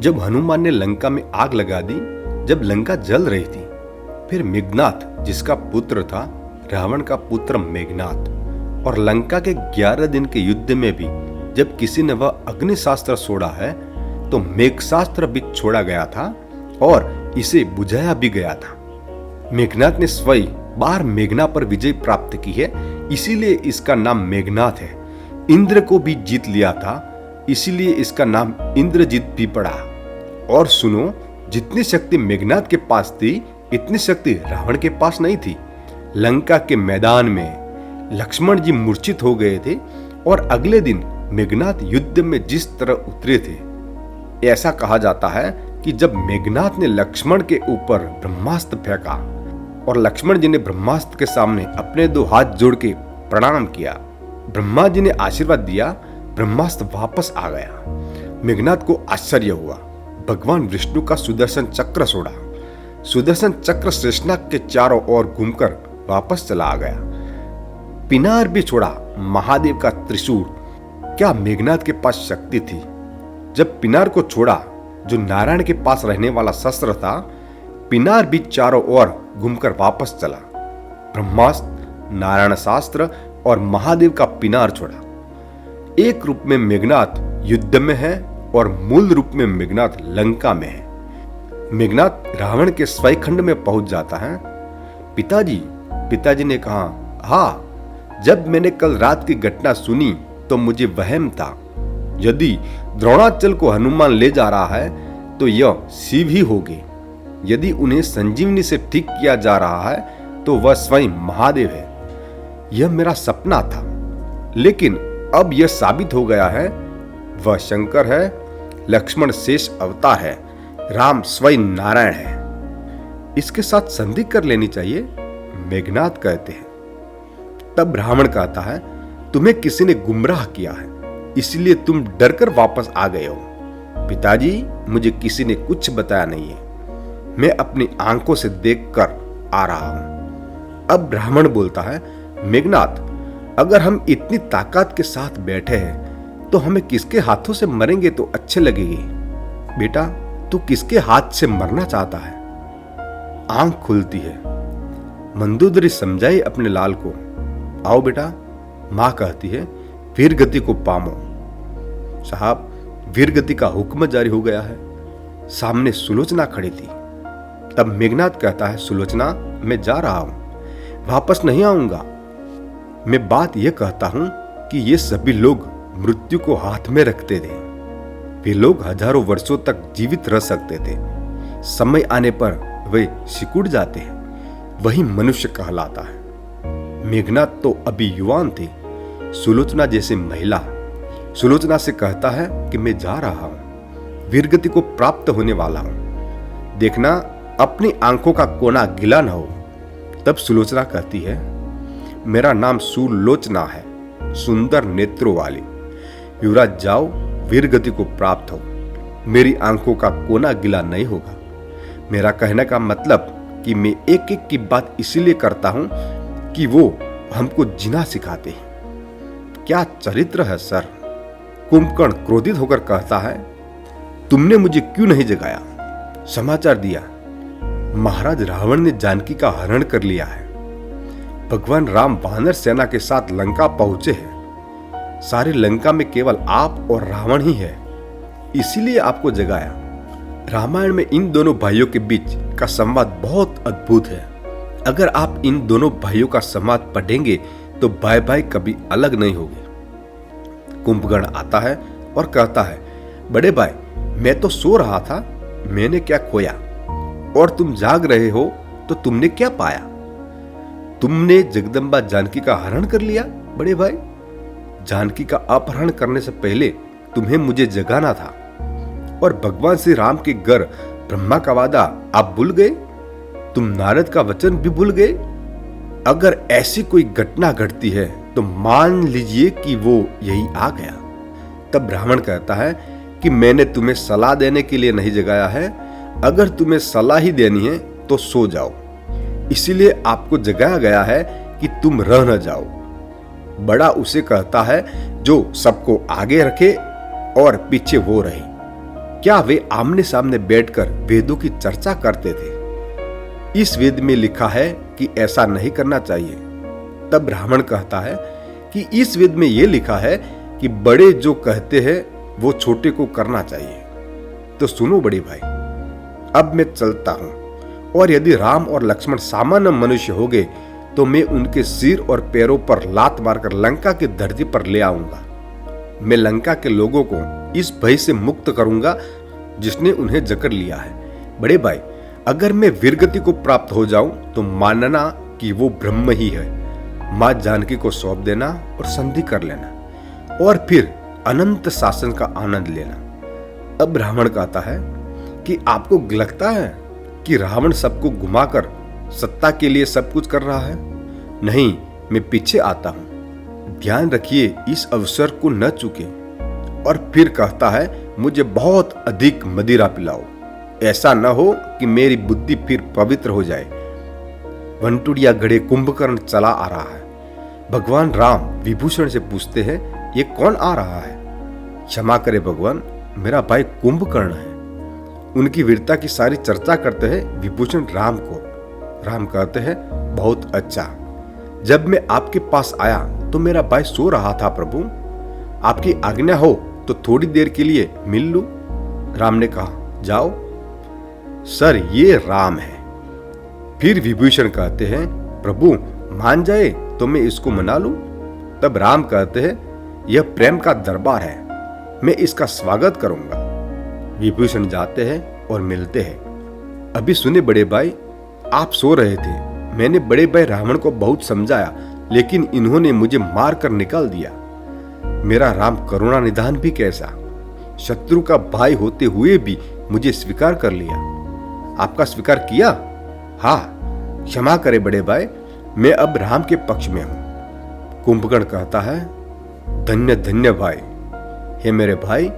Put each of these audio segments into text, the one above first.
जब हनुमान ने लंका में आग लगा दी, जब लंका जल रही थी, फिर मेघनाथ जिसका पुत्र था रावण का पुत्र मेघनाथ, और लंका के 11 दिन के युद्ध में भी जब किसी ने वह अग्निशास्त्र छोड़ा है तो मेघशास्त्र भी छोड़ा गया था और इसे बुझाया भी गया था। मेघनाथ ने स्वयं बार मेघना पर विजय प्राप्त की है, इसीलिए इसका नाम मेघनाथ है। इंद्र को भी जीत लिया था, इसीलिए इसका नाम इंद्रजीत भी पड़ा। और सुनो, जितनी शक्ति मेघनाथ के पास थी इतनी शक्ति रावण के पास नहीं थी। लंका के मैदान में लक्ष्मण जी मूर्छित हो गए थे और अगले दिन मेघनाथ युद्ध में जिस तरह उतरे थे, ऐसा कहा जाता है कि जब मेघनाथ ने लक्ष्मण के ऊपर ब्रह्मास्त्र फेंका और लक्ष्मण जी ने ब्रह्मास्त्र के सामने अपने 2 हाथ जोड़ के प्रणाम किया, ब्रह्मा जी ने आशीर्वाद दिया, ब्रह्मास्त्र वापस आ गया। मेघनाथ को आश्चर्य हुआ। भगवान विष्णु का सुदर्शन चक्र छोड़ा, सुदर्शन चक्र शेषनाग के चारों ओर घूमकर वापस चला आ गया। पिनार भी छोड़ा, महादेव का त्रिशूल। क्या मेघनाथ के पास शक्ति थी? जब पिनार को छोड़ा, जो नारायण के पास रहने वाला शस्त्र था, पिनार भी चारों ओर घूमकर वापस चला। ब्रह्मास्त्र, नारायण शास्त्र और महादेव का पिनार छोड़ा। एक रूप में मेघनाथ युद्ध में है और मूल रूप में मेघनाथ लंका में है। मेघनाथ रावण के स्वयंखंड में पहुंच जाता है। पिताजी ने कहा, हाँ, जब मैंने कल रात की घटना सुनी तो मुझे वहम था, यदि द्रोणाचल को हनुमान ले जा रहा है तो यह शिव ही होंगे। यदि उन्हें संजीवनी से ठीक किया जा रहा है तो वह स्वयं महादेव है। यह मेरा सपना था, लेकिन अब यह साबित हो गया है, वह शंकर है, लक्ष्मण शेष अवतार है, राम स्वयं नारायण है। इसके साथ संधि कर लेनी चाहिए, मेघनाथ कहते हैं। तब रावण कहता है, तुम्हें किसी ने गुमराह किया है, इसलिए तुम डरकर वापस आ गए हो। पिताजी, मुझे किसी ने कुछ बताया नहीं है, मैं अपनी आंखों से देखकर आ रहा हूं। अब रावण बोलता है, मेघनाथ, अगर हम इतनी ताकत के साथ बैठे हैं तो हमें किसके हाथों से मरेंगे तो अच्छे लगेगी। बेटा, तू किसके हाथ से मरना चाहता है? आंख खुलती है। मंदोदरी समझाई अपने लाल को, आओ बेटा। मां कहती है, वीर गति को पामो। साहब, वीर गति का हुक्म जारी हो गया है। सामने सुलोचना खड़ी थी। तब मेघनाथ कहता है, सुलोचना, मैं जा रहा हूं, वापस नहीं आऊंगा। मैं बात यह कहता हूं कि ये सभी लोग मृत्यु को हाथ में रखते थे। वे लोग हजारों वर्षों तक जीवित रह सकते थे। समय आने पर वे सिकुड़ जाते हैं, वही मनुष्य कहलाता है। मेघनाथ तो अभी युवान थे। सुलोचना जैसे महिला सुलोचना से कहता है कि मैं जा रहा हूं, वीरगति को प्राप्त होने वाला हूं। देखना अपनी आंखों का कोना गिला न हो। तब सुलोचना कहती है, मेरा नाम सुलोचना है, सुंदर नेत्रों वाली। युवराज जाओ, वीरगति को प्राप्त हो। मेरी आंखों का कोना गिला नहीं होगा। मेरा कहने का मतलब कि मैं एक एक की बात इसलिए करता हूं कि वो हमको जीना सिखाते हैं। क्या चरित्र है सर। कुंभकर्ण क्रोधित होकर कहता है, तुमने मुझे क्यों नहीं जगाया, समाचार दिया। महाराज रावण ने जानकी का हरण कर लिया है। भगवान राम वानर सेना के साथ लंका पहुंचे हैं। सारी लंका में केवल आप और रावण ही है, इसीलिए आपको जगाया। रामायण में इन दोनों भाइयों के बीच का संवाद बहुत अद्भुत है। अगर आप इन दोनों भाइयों का संवाद पढ़ेंगे तो भाई भाई कभी अलग नहीं होंगे। कुंभकर्ण आता है और कहता है, बड़े भाई, मैं तो सो रहा था, मैंने क्या खोया, और तुम जाग रहे हो तो तुमने क्या पाया? तुमने जगदम्बा जानकी का हरण कर लिया। बड़े भाई, जानकी का अपहरण करने से पहले तुम्हें मुझे जगाना था। और भगवान श्री राम के घर ब्रह्मा का वादा आप भूल गए। तुम नारद का वचन भी भूल गए। अगर ऐसी कोई घटना घटती है तो मान लीजिए कि वो यही आ गया। तब ब्राह्मण कहता है कि मैंने तुम्हें सलाह देने के लिए नहीं जगाया है। अगर तुम्हें सलाह ही देनी है तो सो जाओ, इसीलिए आपको जगाया गया है कि तुम रह न जाओ। बड़ा उसे कहता है जो सबको आगे रखे और पीछे वो रहे। क्या वे आमने सामने बैठकर वेदों की चर्चा करते थे? इस वेद में लिखा है कि ऐसा नहीं करना चाहिए। तब रावण कहता है कि इस वेद में यह लिखा है कि बड़े जो कहते हैं वो छोटे को करना चाहिए। तो सुनो बड़े भाई, अब मैं चलता हूं, और यदि राम और लक्ष्मण सामान्य मनुष्य हो गए तो मैं उनके सिर और पैरों पर लात मारकर लंका की धरती पर ले आऊंगा। मैं लंका के लोगों को इस भय से मुक्त करूंगा जिसने उन्हें जकड़ लिया है। बड़े भाई, अगर मैं वीरगति को प्राप्त हो जाऊं तो मानना कि वो ब्रह्म ही है। मां जानकी को सौंप देना और संधि कर लेना, और फिर अनंत शासन का आनंद लेना। अब रावण कहता है कि आपको लगता है कि रावण सबको घुमाकर सत्ता के लिए सब कुछ कर रहा है? नहीं, मैं पीछे आता हूं। ध्यान रखिए इस अवसर को न चूके। और फिर कहता है, मुझे बहुत अधिक मदिरा पिलाओ, ऐसा न हो कि मेरी बुद्धि फिर पवित्र हो जाए। वंटुड़िया गढ़े कुंभकर्ण चला आ रहा है। भगवान राम विभूषण से पूछते हैं, ये कौन आ रहा है? क्षमा करे भगवान, मेरा भाई कुंभकर्ण है। उनकी वीरता की सारी चर्चा करते हैं विभूषण राम को। राम कहते हैं, बहुत अच्छा। जब मैं आपके पास आया तो मेरा भाई सो रहा था प्रभु। आपकी आज्ञा हो तो थोड़ी देर के लिए मिल लूं। राम ने कहा, जाओ। सर, ये राम है। फिर विभूषण कहते हैं, प्रभु मान जाए तो मैं इसको मना लूं। तब राम कहते हैं, यह प्रेम का दरबार है, मैं इसका स्वागत करूंगा। विभूषण जाते हैं और मिलते हैं। अभी सुने बड़े भाई, आप सो रहे थे। मैंने बड़े भाई रावण को बहुत समझाया, लेकिन इन्होंने मुझे मार कर निकाल दिया। मेरा राम करुणा निधान भी कैसा, शत्रु का भाई होते हुए भी मुझे स्वीकार कर लिया। आपका स्वीकार किया? हाँ, क्षमा करे बड़े भाई, मैं अब राम के पक्ष में हूं। कुंभकर्ण कहता है, धन्य धन्य भाई। हे मेरे भाई,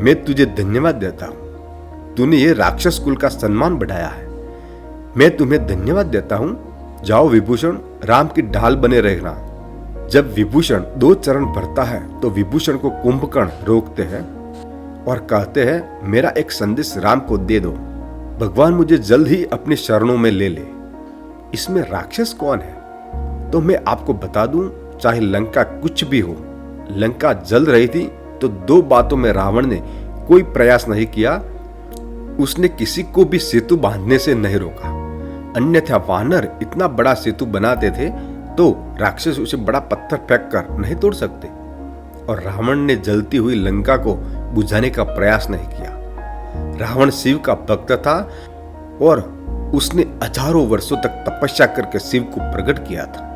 मैं तुझे धन्यवाद देता हूं। तूने ये राक्षस कुल का सम्मान बढ़ाया है। मैं तुम्हें धन्यवाद देता हूं। जाओ विभूषण, राम की ढाल बने रहना। जब विभूषण 2 चरण भरता है तो विभूषण को कुंभकर्ण रोकते हैं और कहते हैं, मेरा एक संदेश राम को दे दो। भगवान मुझे जल्द ही अपनी शरणों में ले ले। इसमें राक्षस कौन है? तो मैं आपको बता दूं, चाहे लंका कुछ भी हो। लंका जल रही थी तो 2 बातों में रावण ने कोई प्रयास नहीं किया। उसने किसी को भी सेतु बांधने से नहीं रोका, अन्यथा वानर इतना बड़ा सेतु बनाते थे तो राक्षस उसे बड़ा पत्थर फेंक कर नहीं तोड़ सकते। और रावण ने जलती हुई लंका को बुझाने का प्रयास नहीं किया। रावण शिव का भक्त था और उसने हजारों वर्षों तक तपस्या करके शिव को प्रकट किया था।